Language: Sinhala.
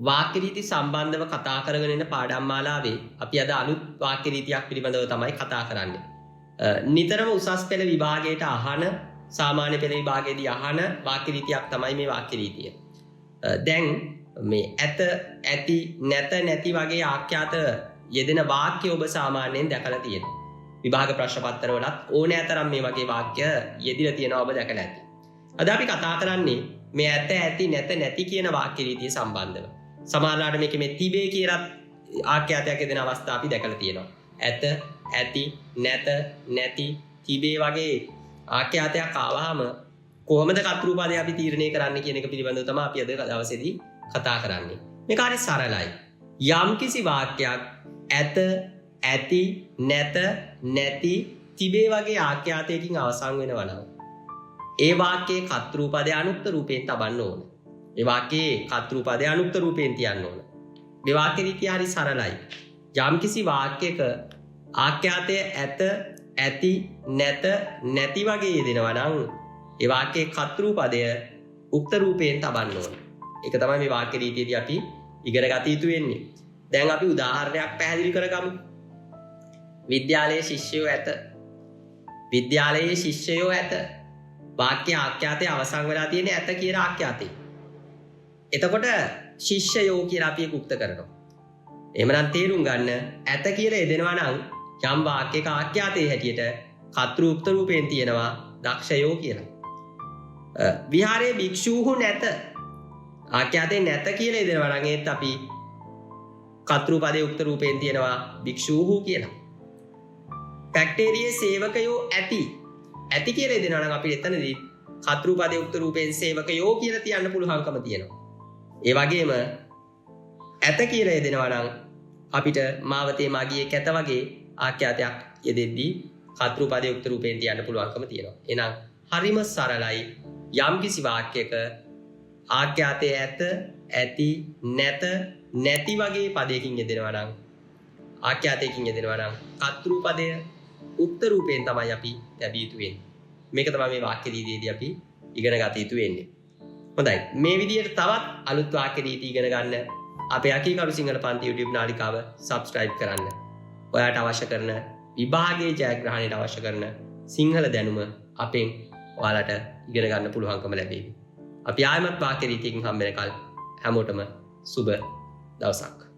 වාක්‍ය රීති සම්බන්ධව කතා කරගෙන ඉන්න පාඩම් මාලාවේ අපි අද අලුත් වාක්‍ය රීතියක් පිළිබඳව තමයි කතා කරන්නේ. නිතරම උසස් පෙළ විභාගයට අහන සාමාන්‍ය පෙළ විභාගයේදී අහන වාක්‍ය රීතියක් තමයි මේ වාක්‍ය රීතිය. දැන් මේ ඇත ඇති නැත නැති වගේ ආඛ්‍යාත යෙදෙන වාක්‍ය ඔබ සාමාන්‍යයෙන් දැකලා තියෙනවා. විභාග ප්‍රශ්න පත්‍රවලත් ඕනෑ තරම් මේ වගේ වාක්‍ය යෙදිලා තියෙනවා ඔබ දැකලා ඇති. අද අපි කතා කරන්නේ මේ ඇත ඇති නැත නැති කියන වාක්‍ය රීතිය සම්බන්ධව. සමහරවිට මේකේ මේ තිබේ කියලා ආඛ්‍යාතයක් යෙදෙන අවස්ථා අපි දැකලා තියෙනවා. ඇත ඇති නැත නැති තිබේ වගේ ආඛ්‍යාතයක් ආවහම කොහොමද කර්තෘපදේ අපි තීරණය කරන්නේ කියන එක පිළිබඳව තමයි අපි අද දවසේදී කතා කරන්නේ. මේක හරි සරලයි. යම්කිසි වාක්‍යයක් ඇත ඇති නැත නැති තිබේ වගේ ආඛ්‍යාතයකින් අවසන් වෙනවා නම් ඒ වාක්‍යයේ කර්තෘපදේ අනුක්ත රූපයෙන් තබන්න ඕන. ඒ වාක්‍යයේ කර්තෘපදේ අනුක්ත රූපයෙන් තියන්න ඕන. මේ වාක්‍ය රීතිය හරි සරලයි. යම්කිසි වාක්‍යයක ආඛ්‍යාතය ඇත ඇති නැත නැති වගේ යෙදෙනවා නම් ඒ වාක්‍යයේ කර්තෘපදය උක්ත රූපයෙන් තබන්න ඕන. ඒක තමයි මේ වාක්‍ය රීතියේදී අපි ඉගෙන ගත යුතු වෙන්නේ. දැන් අපි උදාහරණයක් පැහැදිලි කරගමු. විද්‍යාලයේ ශිෂ්‍යයෝ ඇත. විද්‍යාලයේ ශිෂ්‍යයෝ ඇත. වාක්‍ය ආඛ්‍යාතයේ අවසන් වෙලා තියෙන ඇත කියන ආඛ්‍යාතේ. එතකොට ශිෂ්‍යයෝ කියලා අපි ඒක උක්ත කරනවා. එහෙමනම් තේරුම් ගන්න ඇත කියලා යෙදෙනවා නම් යම් වාක්‍යයක ආඛ්‍යාතයේ හැටියට කර්තෘ උක්ත රූපයෙන් තියෙනවා දක්ෂයෝ කියලා. විහාරයේ භික්ෂූහු නැත. ආඛ්‍යාතේ නැත කියලා යෙදෙනවා නම් ඒත් අපි කර්තෘපදේ උක්ත රූපයෙන් තියෙනවා භික්ෂූහු කියලා. ෆැක්ටරියේ සේවකයෝ ඇති. ඇති කියලා යෙදෙනවා නම් අපිට එතනදී කර්තෘපදේ උක්ත රූපයෙන් සේවකයෝ කියලා තියන්න පුළුවන්කම තියෙනවා. ඒ වගේම ඇත කියලා යෙදෙනවා නම් අපිට මාවතේ මගියේ කැත වගේ ආඛ්‍යාතයක් යෙදෙද්දී කර්තෘපදේ උක්ත රූපයෙන් තියන්න පුළුවන්කම තියෙනවා. එහෙනම් හරිම සරලයි. යම්කිසි වාක්‍යයක ආඛ්‍යාතයේ ඇත ඇති නැත නැති වගේ පදයකින් යෙදෙනවා නම් ආඛ්‍යාතයකින් යෙදෙනවා නම් කර්තෘපදය උක්ත රූපයෙන් තමයි අපි ලැබිය යුතු වෙන්නේ. මේක තමයි මේ වාක්‍ය රීතියේදී අපි ඉගෙන ගත යුතු වෙන්නේ. හොඳයි. මේ විදිහට තවත් අලුත් වාක්‍ය රීති ඉගෙන ගන්න අපේ අකීකරු සිංහල පන්ති YouTube නාලිකාව subscribe කරන්න. ඔයාට අවශ්‍ය කරන විභාගයේ ජයග්‍රහණයට අවශ්‍ය කරන සිංහල දැනුම අපෙන් ඔයාලට ඉගෙන ගන්න පුළුවන්කම ලැබේවි. අපි ආයමත් වාක්‍ය රීතියකින් හම්බ වෙනකල් හැමෝටම සුබ දවසක්.